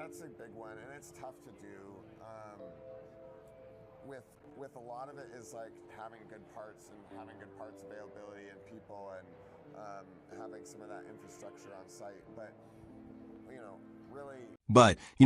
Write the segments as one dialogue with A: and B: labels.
A: That's a big one, and it's tough to do. With a lot of it is like having good parts and having good parts availability and people and having some of that infrastructure on site. But really.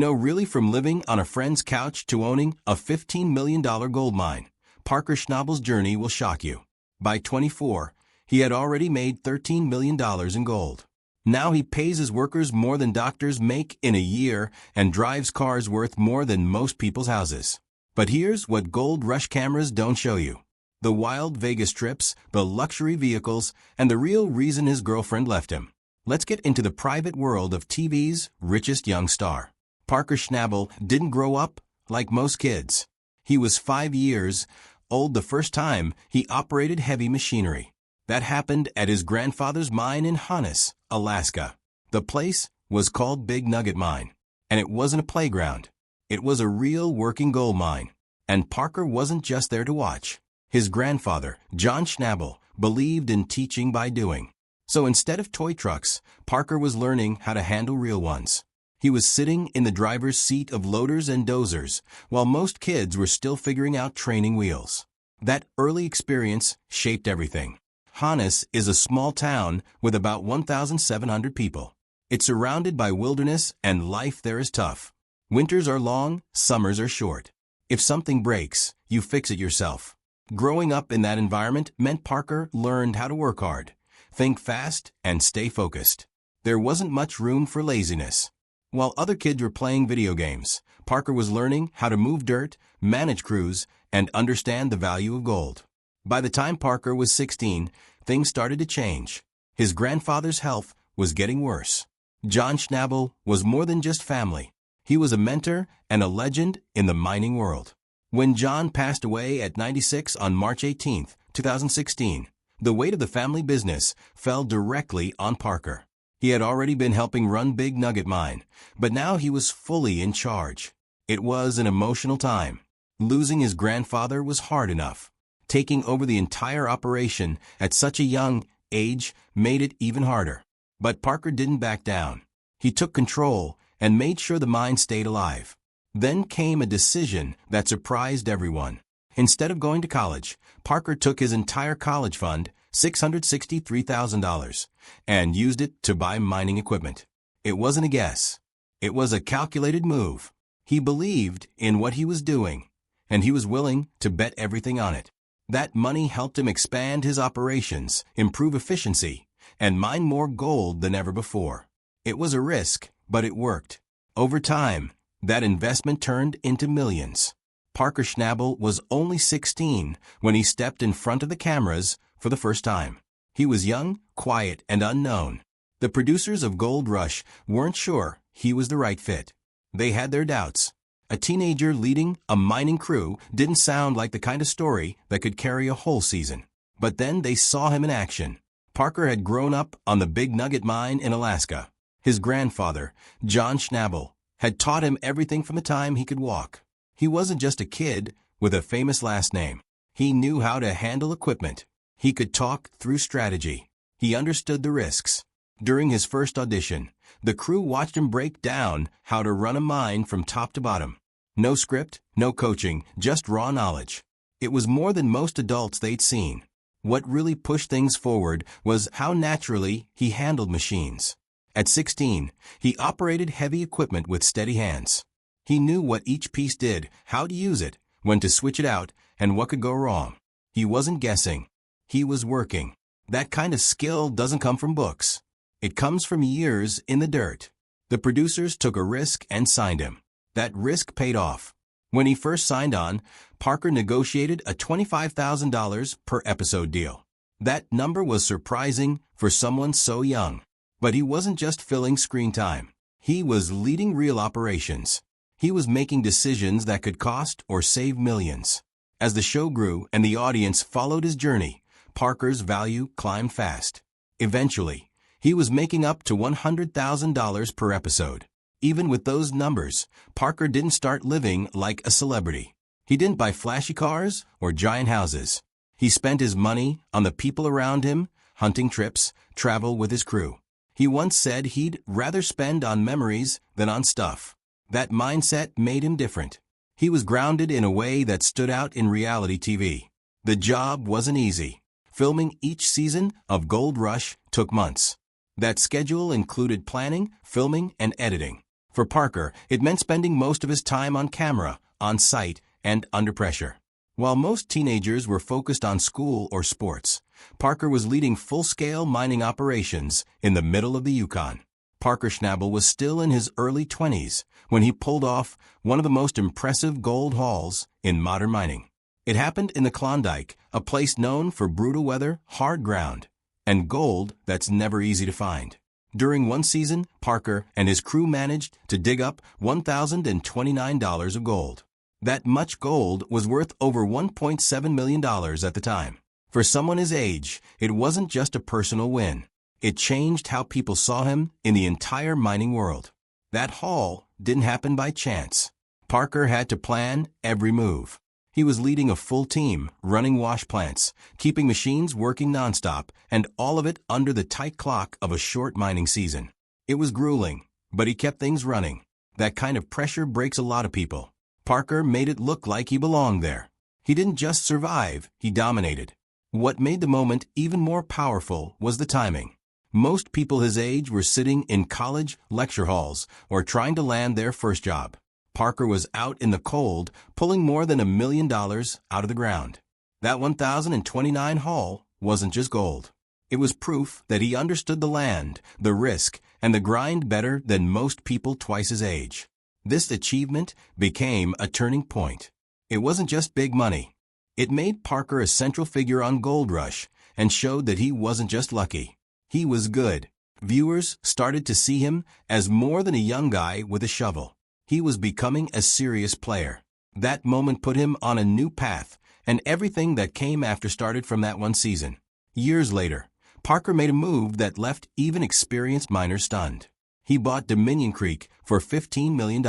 B: Really from living on a friend's couch to owning a $15 million gold mine, Parker Schnabel's journey will shock you. By 24, he had already made $13 million in gold. Now he pays his workers more than doctors make in a year and drives cars worth more than most people's houses. But here's what Gold Rush cameras don't show you: the wild Vegas trips, the luxury vehicles, and the real reason his girlfriend left him. Let's get into the private world of TV's richest young star. Parker Schnabel didn't grow up like most kids. He was 5 years old the first time he operated heavy machinery. That happened at his grandfather's mine in Honus, Alaska. The place was called Big Nugget Mine, and it wasn't a playground. It was a real working gold mine. And Parker wasn't just there to watch. His grandfather, John Schnabel, believed in teaching by doing. So instead of toy trucks, Parker was learning how to handle real ones. He was sitting in the driver's seat of loaders and dozers, while most kids were still figuring out training wheels. That early experience shaped everything. Honus is a small town with about 1,700 people. It's surrounded by wilderness, and life there is tough. Winters are long, summers are short. If something breaks, you fix it yourself. Growing up in that environment meant Parker learned how to work hard, think fast, and stay focused. There wasn't much room for laziness. While other kids were playing video games, Parker was learning how to move dirt, manage crews, and understand the value of gold. By the time Parker was 16, things started to change. His grandfather's health was getting worse. John Schnabel was more than just family. He was a mentor and a legend in the mining world. When John passed away at 96 on March 18, 2016, the weight of the family business fell directly on Parker. He had already been helping run Big Nugget Mine, but now he was fully in charge. It was an emotional time. Losing his grandfather was hard enough. Taking over the entire operation at such a young age made it even harder. But Parker didn't back down. He took control and made sure the mine stayed alive. Then came a decision that surprised everyone. Instead of going to college, Parker took his entire college fund, $663,000, and used it to buy mining equipment. It wasn't a guess. It was a calculated move. He believed in what he was doing, and he was willing to bet everything on it. That money helped him expand his operations, improve efficiency, and mine more gold than ever before. It was a risk, but it worked. Over time, that investment turned into millions. Parker Schnabel was only 16 when he stepped in front of the cameras for the first time. He was young, quiet, and unknown. The producers of Gold Rush weren't sure he was the right fit. They had their doubts. A teenager leading a mining crew didn't sound like the kind of story that could carry a whole season. But then they saw him in action. Parker had grown up on the Big Nugget Mine in Alaska. His grandfather, John Schnabel, had taught him everything from the time he could walk. He wasn't just a kid with a famous last name. He knew how to handle equipment. He could talk through strategy. He understood the risks. During his first audition, the crew watched him break down how to run a mine from top to bottom. No script, no coaching, just raw knowledge. It was more than most adults they'd seen. What really pushed things forward was how naturally he handled machines. At 16, he operated heavy equipment with steady hands. He knew what each piece did, how to use it, when to switch it out, and what could go wrong. He wasn't guessing. He was working. That kind of skill doesn't come from books. It comes from years in the dirt. The producers took a risk and signed him. That risk paid off. When he first signed on, Parker negotiated a $25,000 per episode deal. That number was surprising for someone so young. But he wasn't just filling screen time. He was leading real operations. He was making decisions that could cost or save millions. As the show grew and the audience followed his journey, Parker's value climbed fast. Eventually, he was making up to $100,000 per episode. Even with those numbers, Parker didn't start living like a celebrity. He didn't buy flashy cars or giant houses. He spent his money on the people around him, hunting trips, travel with his crew. He once said he'd rather spend on memories than on stuff. That mindset made him different. He was grounded in a way that stood out in reality TV. The job wasn't easy. Filming each season of Gold Rush took months. That schedule included planning, filming, and editing. For Parker, it meant spending most of his time on camera, on site, and under pressure. While most teenagers were focused on school or sports, Parker was leading full-scale mining operations in the middle of the Yukon. Parker Schnabel was still in his early 20s when he pulled off one of the most impressive gold hauls in modern mining. It happened in the Klondike, a place known for brutal weather, hard ground, and gold that's never easy to find. During one season, Parker and his crew managed to dig up $1,029 of gold. That much gold was worth over $1.7 million at the time. For someone his age, it wasn't just a personal win. It changed how people saw him in the entire mining world. That haul didn't happen by chance. Parker had to plan every move. He was leading a full team, running wash plants, keeping machines working nonstop, and all of it under the tight clock of a short mining season. It was grueling, but he kept things running. That kind of pressure breaks a lot of people. Parker made it look like he belonged there. He didn't just survive, he dominated. What made the moment even more powerful was the timing. Most people his age were sitting in college lecture halls or trying to land their first job. Parker was out in the cold, pulling more than $1 million out of the ground. That 1,029 haul wasn't just gold. It was proof that he understood the land, the risk, and the grind better than most people twice his age. This achievement became a turning point. It wasn't just big money. It made Parker a central figure on Gold Rush and showed that he wasn't just lucky. He was good. Viewers started to see him as more than a young guy with a shovel. He was becoming a serious player. That moment put him on a new path, and everything that came after started from that one season. Years later, Parker made a move that left even experienced miners stunned. He bought Dominion Creek for $15 million.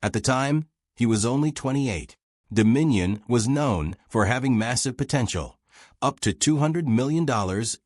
B: At the time, he was only 28. Dominion was known for having massive potential, up to $200 million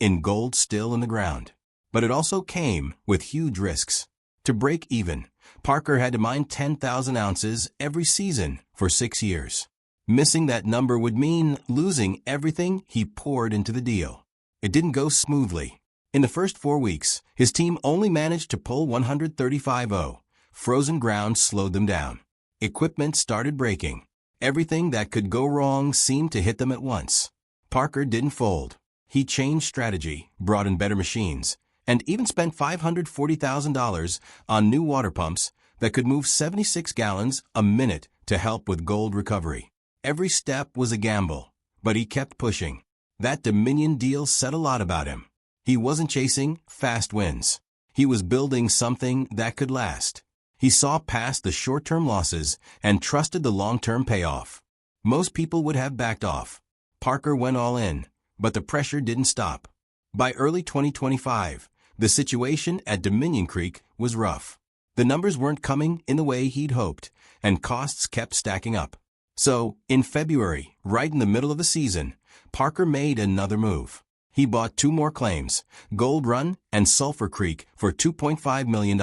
B: in gold still in the ground. But it also came with huge risks. To break even, Parker had to mine 10,000 ounces every season for 6 years. Missing that number would mean losing everything he poured into the deal. It didn't go smoothly. In the first 4 weeks, his team only managed to pull 135.0. Frozen ground slowed them down. Equipment started breaking. Everything that could go wrong seemed to hit them at once. Parker didn't fold. He changed strategy, brought in better machines, and even spent $540,000 on new water pumps that could move 76 gallons a minute to help with gold recovery. Every step was a gamble, but he kept pushing. That Dominion deal said a lot about him. He wasn't chasing fast wins. He was building something that could last. He saw past the short-term losses and trusted the long-term payoff. Most people would have backed off. Parker went all in, but the pressure didn't stop. By early 2025, the situation at Dominion Creek was rough. The numbers weren't coming in the way he'd hoped, and costs kept stacking up. So, in February, right in the middle of the season, Parker made another move. He bought 2 more claims, Gold Run and Sulphur Creek, for $2.5 million.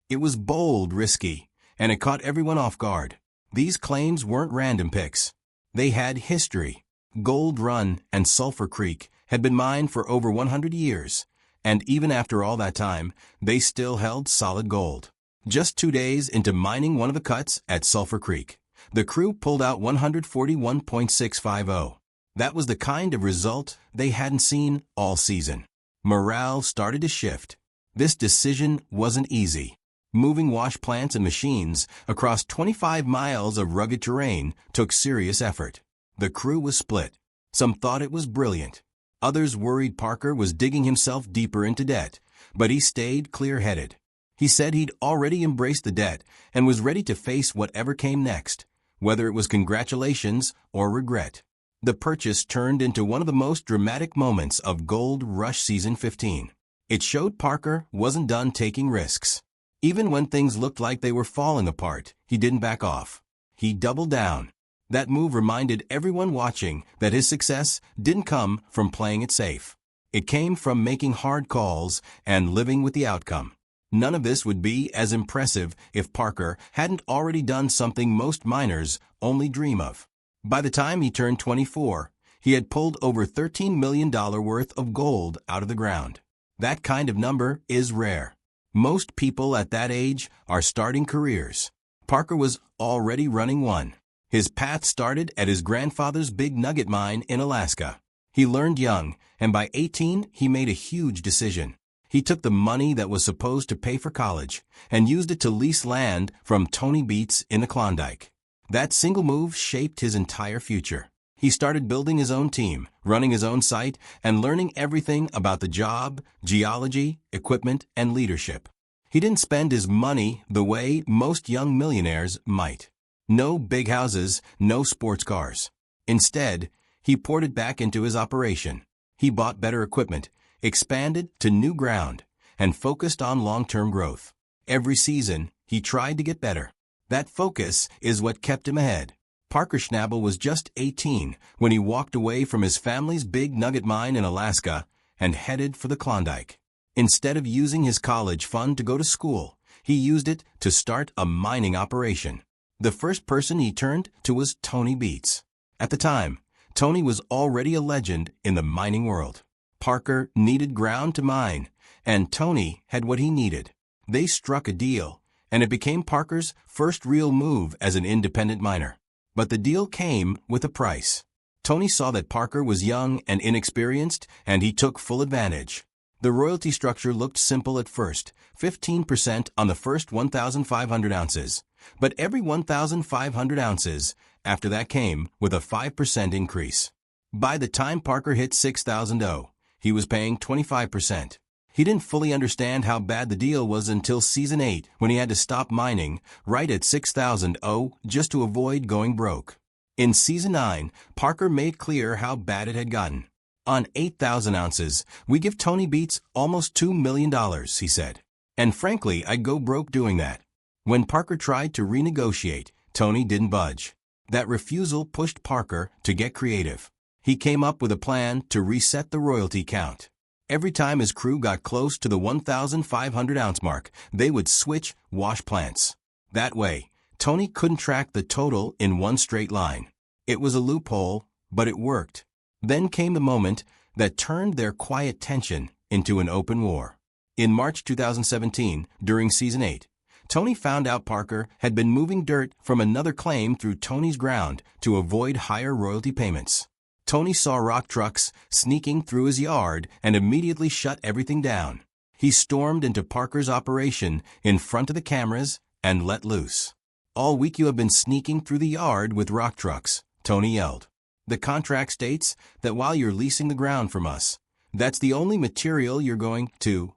B: It was bold, risky, and it caught everyone off guard. These claims weren't random picks. They had history. Gold Run and Sulphur Creek had been mined for over 100 years, and even after all that time, they still held solid gold. Just 2 days into mining one of the cuts at Sulphur Creek, the crew pulled out 141.650. That was the kind of result they hadn't seen all season. Morale started to shift. This decision wasn't easy. Moving wash plants and machines across 25 miles of rugged terrain took serious effort. The crew was split. Some thought it was brilliant. Others worried Parker was digging himself deeper into debt, but he stayed clear-headed. He said he'd already embraced the debt and was ready to face whatever came next, whether it was congratulations or regret. The purchase turned into one of the most dramatic moments of Gold Rush Season 15. It showed Parker wasn't done taking risks. Even when things looked like they were falling apart, he didn't back off. He doubled down. That move reminded everyone watching that his success didn't come from playing it safe. It came from making hard calls and living with the outcome. None of this would be as impressive if Parker hadn't already done something most miners only dream of. By the time he turned 24, he had pulled over $13 million worth of gold out of the ground. That kind of number is rare. Most people at that age are starting careers. Parker was already running one. His path started at his grandfather's big nugget mine in Alaska. He learned young, and by 18 he made a huge decision. He took the money that was supposed to pay for college and used it to lease land from Tony Beats in the Klondike. That single move shaped his entire future. He started building his own team, running his own site, and learning everything about the job, geology, equipment, and leadership. He didn't spend his money the way most young millionaires might. No big houses, no sports cars. Instead, he poured it back into his operation. He bought better equipment, expanded to new ground, and focused on long-term growth. Every season, he tried to get better. That focus is what kept him ahead. Parker Schnabel was just 18 when he walked away from his family's big nugget mine in Alaska and headed for the Klondike. Instead of using his college fund to go to school, he used it to start a mining operation. The first person he turned to was Tony Beats. At the time, Tony was already a legend in the mining world. Parker needed ground to mine, and Tony had what he needed. They struck a deal, and it became Parker's first real move as an independent miner. But the deal came with a price. Tony saw that Parker was young and inexperienced, and he took full advantage. The royalty structure looked simple at first, 15% on the first 1,500 ounces. But every 1,500 ounces after that came with a 5% increase. By the time Parker hit 6,000 O, he was paying 25%. He didn't fully understand how bad the deal was until Season 8, when he had to stop mining right at 6,000 O just to avoid going broke. In Season 9, Parker made clear how bad it had gotten. On 8,000 ounces, we give Tony Beats almost $2 million, he said. And frankly, I'd go broke doing that. When Parker tried to renegotiate, Tony didn't budge. That refusal pushed Parker to get creative. He came up with a plan to reset the royalty count. Every time his crew got close to the 1,500 ounce mark, they would switch wash plants. That way, Tony couldn't track the total in one straight line. It was a loophole, but it worked. Then came the moment that turned their quiet tension into an open war. In March 2017, during Season 8, Tony found out Parker had been moving dirt from another claim through Tony's ground to avoid higher royalty payments. Tony saw rock trucks sneaking through his yard and immediately shut everything down. He stormed into Parker's operation in front of the cameras and let loose. "All week you have been sneaking through the yard with rock trucks," Tony yelled. "The contract states that while you're leasing the ground from us, that's the only material you're going to."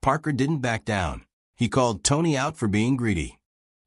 B: Parker didn't back down. He called Tony out for being greedy.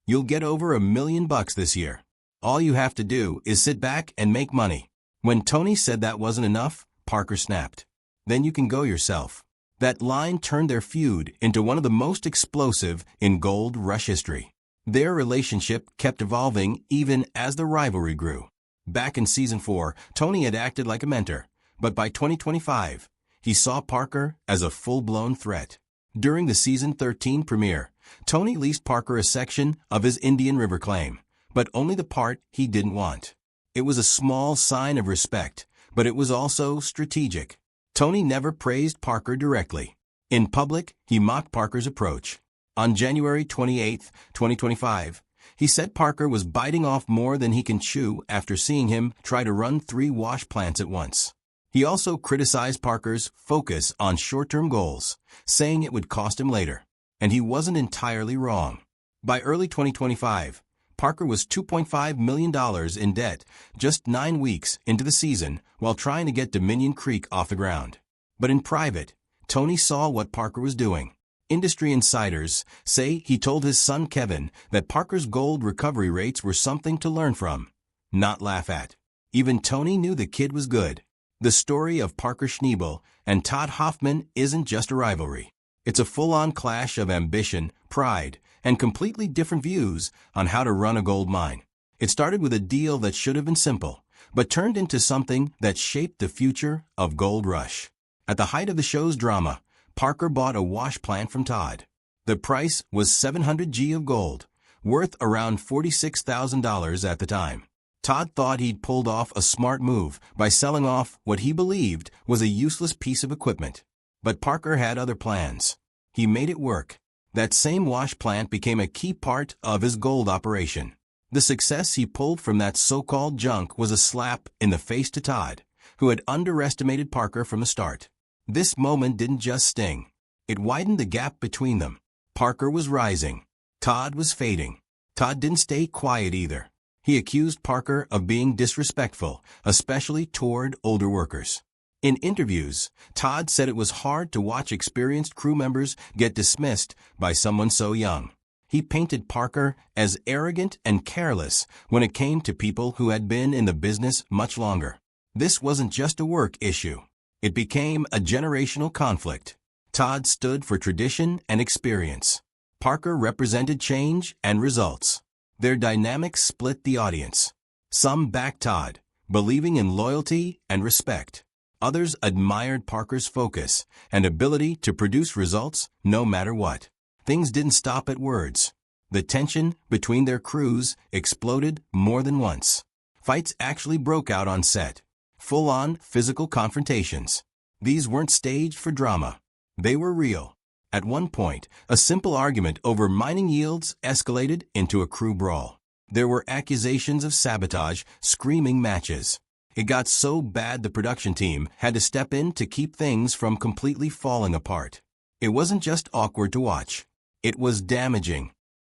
B: "You'll get over $1 million this year. All you have to do is sit back and make money." When Tony said that wasn't enough, Parker snapped. "Then you can go yourself." That line turned their feud into one of the most explosive in gold rush history. Their relationship kept evolving even as the rivalry grew. Back in Season 4, Tony had acted like a mentor, but by 2025, he saw Parker as a full-blown threat. During the Season 13 premiere, Tony leased Parker a section of his Indian River claim, but only the part he didn't want. It was a small sign of respect, but it was also strategic. Tony never praised Parker directly. In public, he mocked Parker's approach. On January 28, 2025, he said Parker was biting off more than he can chew after seeing him try to run 3 wash plants at once. He also criticized Parker's focus on short-term goals, saying it would cost him later. And he wasn't entirely wrong. By early 2025, Parker was $2.5 million in debt just 9 weeks into the season while trying to get Dominion Creek off the ground. But in private, Tony saw what Parker was doing. Industry insiders say he told his son Kevin that Parker's gold recovery rates were something to learn from, not laugh at. Even Tony knew the kid was good. The story of Parker Schnabel and Todd Hoffman isn't just a rivalry. It's a full-on clash of ambition, pride, and completely different views on how to run a gold mine. It started with a deal that should have been simple, but turned into something that shaped the future of Gold Rush. At the height of the show's drama, Parker bought a wash plant from Todd. The price was 700 G of gold, worth around $46,000 at the time. Todd thought he'd pulled off a smart move by selling off what he believed was a useless piece of equipment. But Parker had other plans. He made it work. That same wash plant became a key part of his gold operation. The success he pulled from that so-called junk was a slap in the face to Todd, who had underestimated Parker from the start. This moment didn't just sting. It widened the gap between them. Parker was rising. Todd was fading. Todd didn't stay quiet either. He accused Parker of being disrespectful, especially toward older workers. In interviews, Todd said it was hard to watch experienced crew members get dismissed by someone so young. He painted Parker as arrogant and careless when it came to people who had been in the business much longer. This wasn't just a work issue. It became a generational conflict. Todd stood for tradition and experience. Parker represented change and results. Their dynamics split the audience. Some backed Todd, believing in loyalty and respect. Others admired Parker's focus and ability to produce results no matter what. Things didn't stop at words. The tension between their crews exploded more than once. Fights actually broke out on set. Full-on physical confrontations. These weren't staged for drama. They were real. At one point, a simple argument over mining yields escalated into a crew brawl. There were accusations of sabotage, screaming matches. It got so bad the production team had to step in to keep things from completely falling apart. It wasn't just awkward to watch. It was damaging.